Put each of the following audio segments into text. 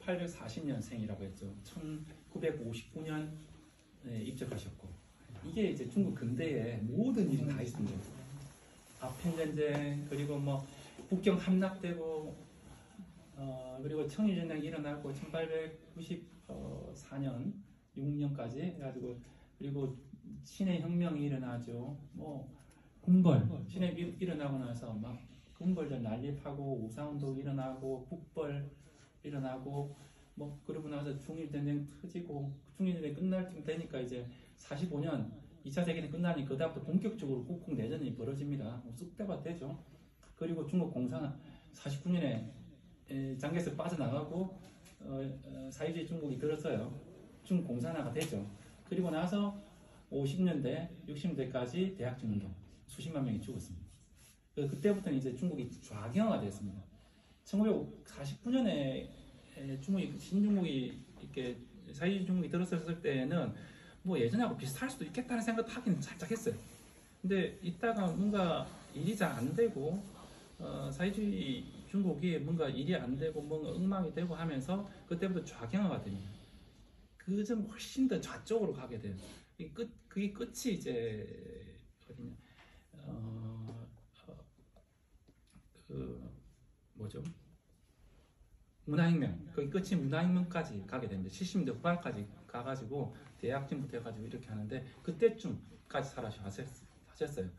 1840년생이라고 했죠. 1959년 입적하셨고, 이게 이제 중국 근대에 모든 일이 다 있습니다. 아편전쟁, 그리고 뭐 북경 함락되고, 그리고 청일전쟁이 일어나고 1894년 6년까지 해가지고, 그리고 신해 혁명이 일어나죠. 뭐 군벌 신해 일어나고 나서 막 군벌들 난립하고 우사운동 일어나고 북벌 일어나고, 뭐 그러고 나서 중일전쟁 터지고, 중일전쟁 끝날 쯤 되니까 이제 45년 2차 세계대전 끝나니 그다음부터 본격적으로 국공 내전이 벌어집니다. 쑥대밭 되죠. 그리고 중국 공산은 49년에 장개에서 빠져나가고 사회주의 중국이 들었어요. 중국 공산화가 되죠. 그리고 나서 50년대, 60년대까지 대학증 운동 수십만 명이 죽었습니다. 그때부터는 이제 중국이 좌경화가 됐습니다. 1949년에 신중국이 이렇게 사회주의 중국이 들었을 때는 뭐 예전하고 비슷할 수도 있겠다는 생각도 하긴 살짝 했어요. 근데 이따가 뭔가 일이 잘 안 되고, 사회주의 중국이 뭔가 일이 안 되고 뭔가 엉망이 되고 하면서 그때부터 좌경화가 됩니다. 그 점 훨씬 더 좌쪽으로 가게 돼요. 그게 끝이 이제 어디냐, 뭐죠? 문화혁명, 거기 끝이 문화혁명까지 가게 됩니다. 70년대 후반까지 가가지고 대약진부터 해가지고 이렇게 하는데, 그때쯤까지 살아하셨어요.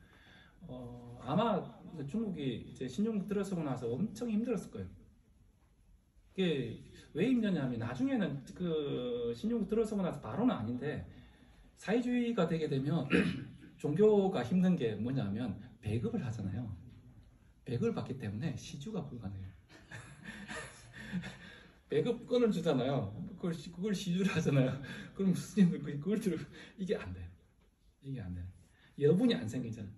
아마 중국이 이제 신중국 들어서고 나서 엄청 힘들었을 거예요. 이게 왜 힘드냐면, 나중에는 그 신중국 들어서고 나서 바로는 아닌데, 사회주의가 되게 되면 종교가 힘든 게 뭐냐면 배급을 하잖아요. 배급을 받기 때문에 시주가 불가능해요. 배급권을 주잖아요. 그걸 시주를 하잖아요. 그럼 스님들 그걸 들고, 이게 안 돼요. 이게 안 돼요. 여분이 안 생기잖아요.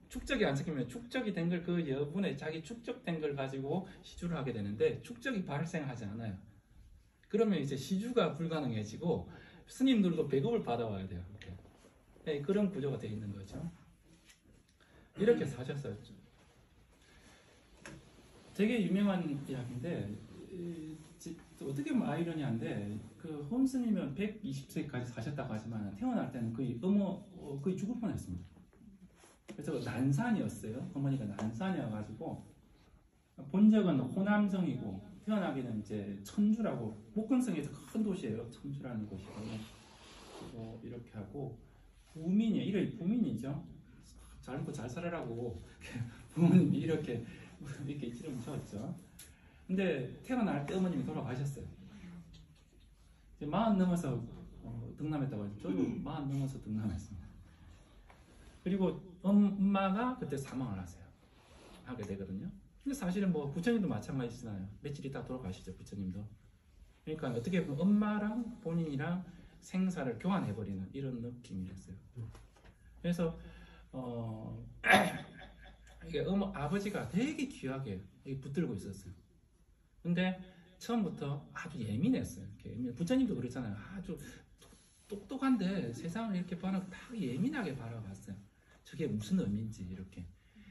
축적이 안 생기면 축적이 된 걸, 그 여분에 자기 축적된 걸 가지고 시주를 하게 되는데, 축적이 발생하지 않아요. 그러면 이제 시주가 불가능해지고 스님들도 배급을 받아와야 돼요. 이렇게. 네, 그런 구조가 되어 있는 거죠. 이렇게 사셨어요. 되게 유명한 이야기인데, 어떻게 보면 아이러니한데, 그 홈스님은 120세까지 사셨다고 하지만 태어날 때는 거의 죽을 뻔했습니다. 그래서 난산이었어요. 어머니가 난산이어가지고, 본적은 호남성이고 태어나기는 이제 천주라고, 목건성에서 큰 도시예요. 천주라는 곳이고, 이렇게 하고, 부민이에요. 이름이 부민이죠. 잘 먹고 잘 살아라고 부모님이 이렇게 이름을 지었죠. 근데 태어날 때 어머님이 돌아가셨어요. 이제 40 넘어서 등남했다고 하죠. 저도 40 넘어서 등남했습니다. 그리고 엄마가 그때 사망을 하게 되거든요. 근데 사실은 뭐 부처님도 마찬가지잖아요. 며칠 있다 돌아가시죠, 부처님도. 그러니까 어떻게 보면 엄마랑 본인이랑 생사를 교환해버리는 이런 느낌이었어요. 그래서 이게 아버지가 되게 귀하게 붙들고 있었어요. 근데 처음부터 아주 예민했어요. 부처님도 그랬잖아요. 아주 똑똑한데 세상을 이렇게 다 예민하게 바라봤어요. 저게 무슨 의미인지 이렇게.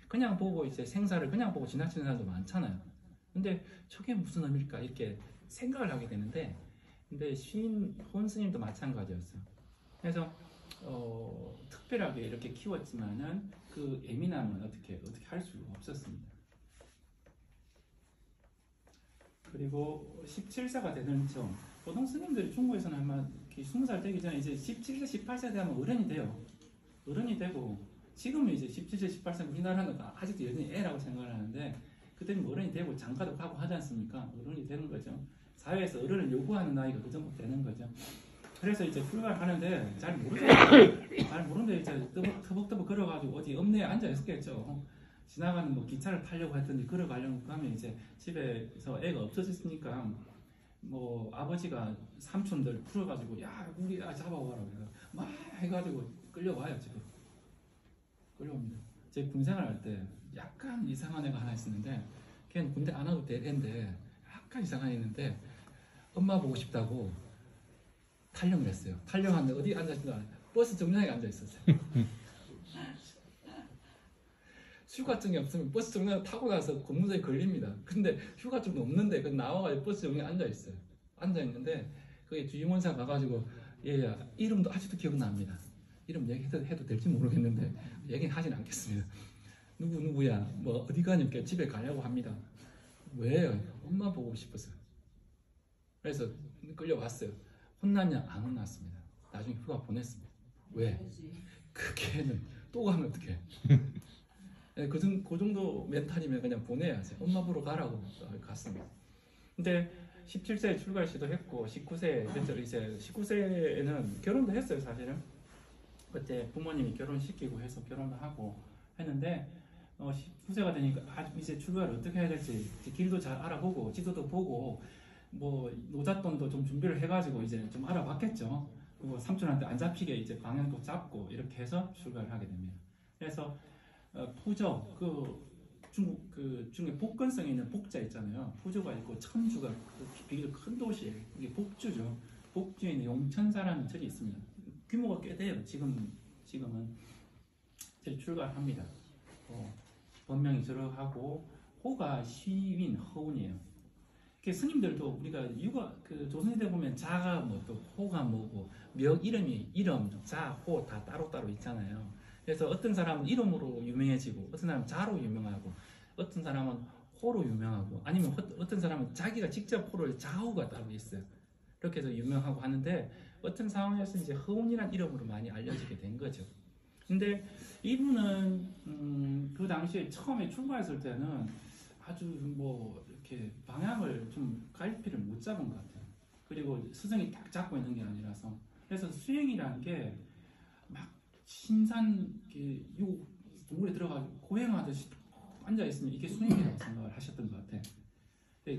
그냥 보고 이제 생사를 그냥 보고 지나치는 사람도 많잖아요. 근데 저게 무슨 의미일까 이렇게 생각을 하게 되는데, 근데 혼스님도 마찬가지였어요. 그래서 특별하게 이렇게 키웠지만은 그 예민함은 어떻게 할 수가 없었습니다. 그리고 17세가 되는 점, 보통 스님들이 중국에서는 아마 20살 되기 전에 이제 17세, 18세 되면 어른이 돼요. 어른이 되고, 지금은 이제 17세, 18세 우리나라는 아직도 여전히 애라고 생각을 하는데, 그때는 어른이 되고 장가도 가고 하지 않습니까? 어른이 되는 거죠. 사회에서 어른을 요구하는 나이가 그 정도 되는 거죠. 그래서 이제 출가를 하는데 잘 모르는데 이제 터벅터벅 걸어가지고 어디 읍내에 앉아 있었겠죠. 지나가는 뭐 기차를 타려고 했더니 걸어가려고 하면 이제 집에서 애가 없어졌으니까 뭐 아버지가 삼촌들 풀어가지고 야 우리 잡아와라 그래서 막 해가지고 끌려와요. 집에 끌려옵니다. 제 군생활 할 때 약간 이상한 애가 하나 있었는데, 걔는 군대 안 와도 될 애인데 약간 이상한 애인데 엄마 보고 싶다고 탈영을 했어요. 탈영하는데 어디 앉아있나? 버스 정류장에 앉아있었어요. 휴가증이 없으면 버스 정류장 타고 나서 공무원에 걸립니다. 근데 휴가증도 없는데 나와가지고 버스 정류장에 앉아있어요. 앉아 있는데 그게 주임원사 가가지고 얘 이름도 아직도 기억납니다. 이름 얘기해도 될지 모르겠는데 얘기는 하진 않겠습니다. 누구야 뭐 어디 가니까 집에 가려고 합니다. 왜요? 엄마 보고 싶어서. 그래서 끌려왔어요. 혼났냐? 안 혼났습니다. 나중에 휴가 보냈습니다. 왜? 그 걔는 또 가면 어떡해. 그 정도 멘탈이면 그냥 보내야지. 엄마 보러 가라고 갔습니다. 근데 17세에 출가를 시도했고 19세 됐죠. 이제 19세에는 결혼도 했어요. 사실은 그때 부모님이 결혼시키고 해서 결혼도 하고 했는데 19세가 되니까 이제 출가를 어떻게 해야 될지 길도 잘 알아보고 지도도 보고 뭐 노잣돈도 좀 준비를 해가지고 이제 좀 알아봤겠죠. 그리고 삼촌한테 안 잡히게 이제 방향도 잡고 이렇게 해서 출가를 하게 됩니다. 그래서 푸저 중국 중에 복근성에 있는 복자 있잖아요. 푸저가 있고 천주가 비교적 큰 도시예요. 이게 복주죠. 복주에 있는 용천사라는 절이 있습니다. 규모가 꽤 돼요. 지금은 출가를 합니다. 본명이 저러하고 호가 시윈 허운이에요. 스님들도 우리가 조선시대 보면 자가 뭐 또 호가 뭐고 명 이름 자 호 다 따로따로 있잖아요. 그래서 어떤 사람은 이름으로 유명해지고 어떤 사람은 자로 유명하고 어떤 사람은 호로 유명하고 아니면 어떤 사람은 자기가 직접 호를 자호가 따로 있어요. 그렇게 해서 유명하고 하는데 어떤 상황에서 이제 허운이란 이름으로 많이 알려지게 된 거죠. 근데 이분은 그 당시에 처음에 출가했을 때는 아주 뭐 이렇게 방향을 좀 갈피를 못 잡은 것 같아요. 그리고 스승이 딱 잡고 있는 게 아니라서. 그래서 수행이라는 게 막 신산 동굴에 들어가서 고행하듯이 앉아 있으면 이게 수행이라고 생각을 하셨던 것 같아요.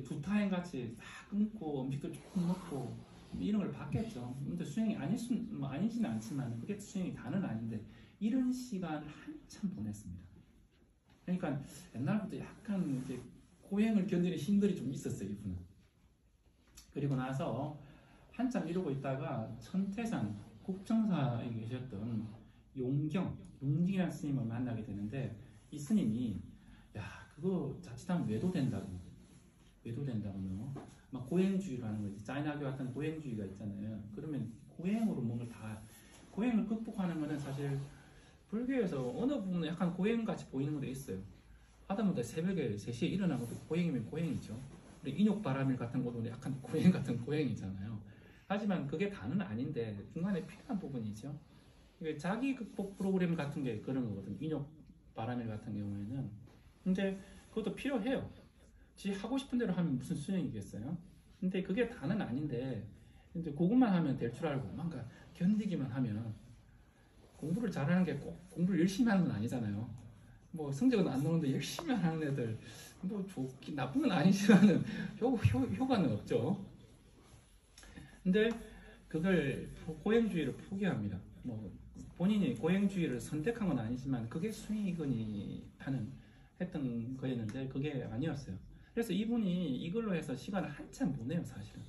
두타행 같이 딱 끊고 음식도 조금 먹고 이런 걸 봤겠죠. 근데 수행이 아니지는 않지만 그게 수행이 다는 아닌데 이런 시간을 한참 보냈습니다. 그러니까 옛날부터 약간 이제 고행을 견디는 힘들이 좀 있었어요, 이분은. 그리고 나서 한참 이러고 있다가 천태산 국정사에 계셨던 용경이라는 스님을 만나게 되는데 이 스님이 그거 자칫하면 외도된다고 막 고행주의로 하는 거지. 짜이나교 같은 고행주의가 있잖아요. 그러면 고행으로 뭔가 다 고행을 극복하는 거는 사실 불교에서 어느 부분은 약간 고행같이 보이는 것도 있어요. 하다못해 새벽에 3시에 일어난 것도 고행이면 고행이죠. 인욕바람일 같은 것도 약간 고행 같은 고행이잖아요. 하지만 그게 다는 아닌데 중간에 필요한 부분이죠. 자기 극복 프로그램 같은 게 그런 거거든요. 인욕바람일 같은 경우에는. 근데 그것도 필요해요. 지 하고 싶은 대로 하면 무슨 수행이겠어요? 근데 그게 다는 아닌데 이제 그것만 하면 될 줄 알고 뭔가 견디기만 하면 공부를 잘하는 게 꼭 공부를 열심히 하는 건 아니잖아요. 뭐 성적은 안 나오는데 열심히 하는 애들 뭐 좋긴 나쁜 건 아니지만은 효과는 없죠. 근데 그걸 고행주의를 포기합니다. 뭐 본인이 고행주의를 선택한 건 아니지만 그게 수익이거니 했던 거였는데 그게 아니었어요. 그래서 이분이 이걸로 해서 시간을 한참 보내요. 사실은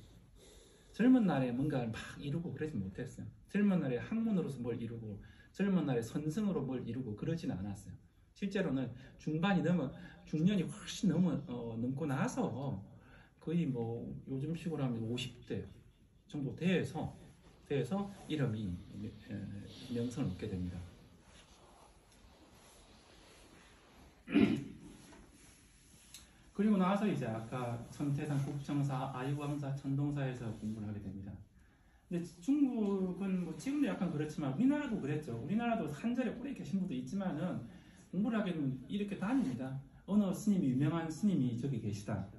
젊은 날에 뭔가를 막 이루고 그러지 못했어요. 젊은 날에 학문으로서 뭘 이루고 젊은 날에 선승으로 뭘 이루고 그러지는 않았어요. 실제로는 중년이 훨씬 넘고 나서 거의 뭐 요즘 식으로 하면 50대 정도 돼서 이름이 명성을 얻게 됩니다. 그리고 나서 이제 아까 천태산 국정사, 아유광사, 천동사에서 공부를 하게 됩니다. 근데 중국은 뭐 지금도 약간 그렇지만 우리나라도 그랬죠. 우리나라도 한절에 오래 계신 분도 있지만은 공부를 하게 되면 이렇게 다닙니다. 어느 스님이 유명한 스님이 저기 계시다.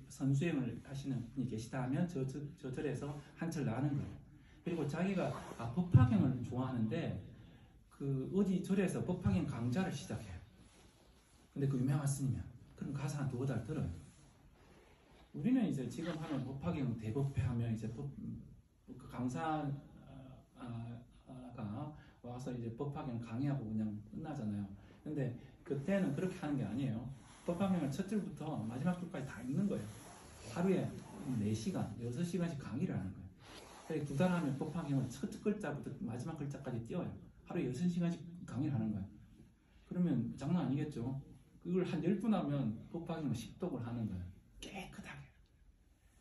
선수행을 하시는 분이 계시다 하면 저 절에서 한철 나는 거예요. 그리고 자기가 법화경을 좋아하는데 그 어디 절에서 법화경 강좌를 시작해요. 근데 그 유명한 스님이야. 그럼 가서 한 2달 들어요. 우리는 이제 지금 하는 법화경 대법회 하면 이제 그 강사가 와서 이제 법화경 강의하고 그냥 끝나잖아요. 근데 그때는 그렇게 하는 게 아니에요. 법화경을 첫 줄부터 마지막 줄까지 다 읽는 거예요. 하루에 4시간, 6시간씩 강의를 하는 거예요. 그래서 2달 하면 법화경을 첫 글자부터 마지막 글자까지 띄워요. 하루에 6시간씩 강의를 하는 거예요. 그러면 장난 아니겠죠? 그걸 한 10분 하면 법화경을 10독을 하는 거예요. 깨끗하게.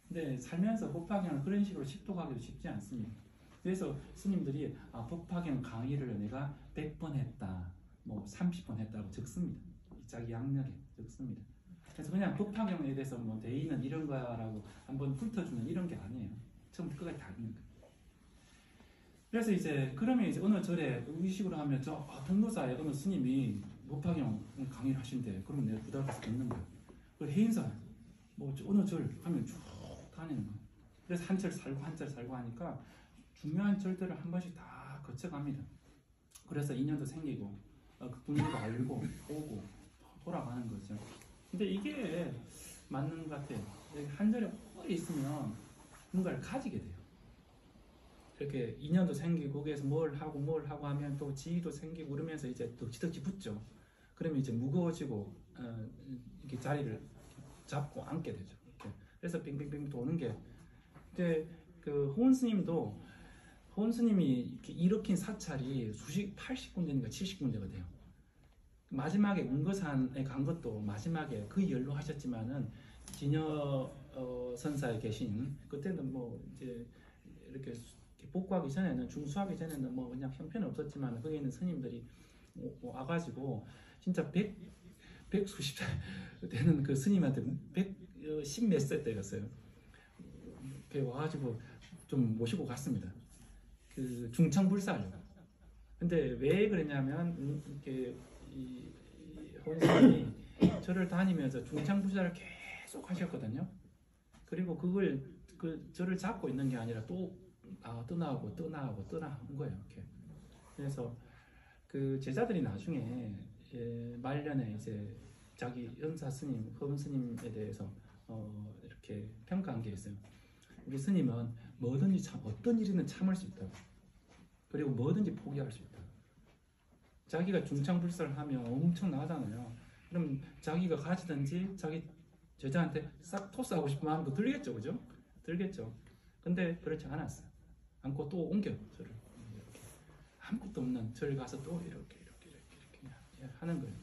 근데 살면서 법화경을 그런 식으로 식독하기도 쉽지 않습니다. 그래서 스님들이 법화경 강의를 내가 100번 했다, 뭐 30번 했다고 적습니다. 자기 양력에 적습니다. 그래서 그냥 법화경에 대해서 뭐 대의는 이런 거야라고 한번 훑어주는 이런 게 아니에요. 처음부터 끝까지 다 있는 거예요. 그래서 이제 그러면 이제 어느 절에 의식으로 하면 저 동도사에 어느 스님이 법화경 강의를 하신대. 그러면 내가 부담해서 듣는 거예요. 그 해인사 뭐 어느 절 하면 쭉 다니는 거예요. 그래서 한 절 살고 한 절 살고 하니까 중요한 절들을 한 번씩 다 거쳐갑니다. 그래서 인연도 생기고 그 분위기도 알고 오고 돌아가는 거죠. 근데 이게 맞는 것 같아요. 한 절에 오래 있으면 뭔가를 가지게 돼요. 이렇게 인연도 생기고 거기에서 뭘 하고 하면 또 지위도 생기고 그러면서 이제 또 덕지 붙죠. 그러면 이제 무거워지고 이렇게 자리를 잡고 앉게 되죠. 이렇게. 그래서 빙빙빙 도는 게. 근데 그 호은 스님이 이렇게 일으킨 사찰이 80군데인가 70군데가 돼요. 마지막에 운거산에 간 것도 마지막에 그 열로 하셨지만은 진여 선사에 계신 그때는 뭐 이제 이렇게 복구하기 전에는 중수하기 전에는 뭐 그냥 형편은 없었지만 거기 있는 스님들이 와가지고 진짜 100수십 되는 그 스님한테 110 몇 세 때였어요. 와가지고 좀 모시고 갔습니다. 그 중창불사하려고. 근데 왜 그랬냐면 이렇게 이 혼스님이 저를 다니면서 중창불사를 계속 하셨거든요. 그리고 그걸 저를 잡고 있는 게 아니라 또 떠나고 떠나온 거예요. 이렇게. 그래서 그 제자들이 나중에 말년에 이제 자기 연사 스님, 허은 스님에 대해서 이렇게 평가한 게 있어요. 우리 스님은 뭐든지 어떤 일이든 참을 수 있다고. 그리고 뭐든지 포기할 수 있다. 자기가 중창불사를 하면 엄청 나잖아요. 그럼 자기가 가지든지 자기 제자한테 싹 토스하고 싶은 마음도 들겠죠, 그죠? 들겠죠. 근데 그렇지 않았어요. 않고 또 옮겨 저를 이렇게. 아무것도 없는 절 가서 또 이렇게 하는 거예요.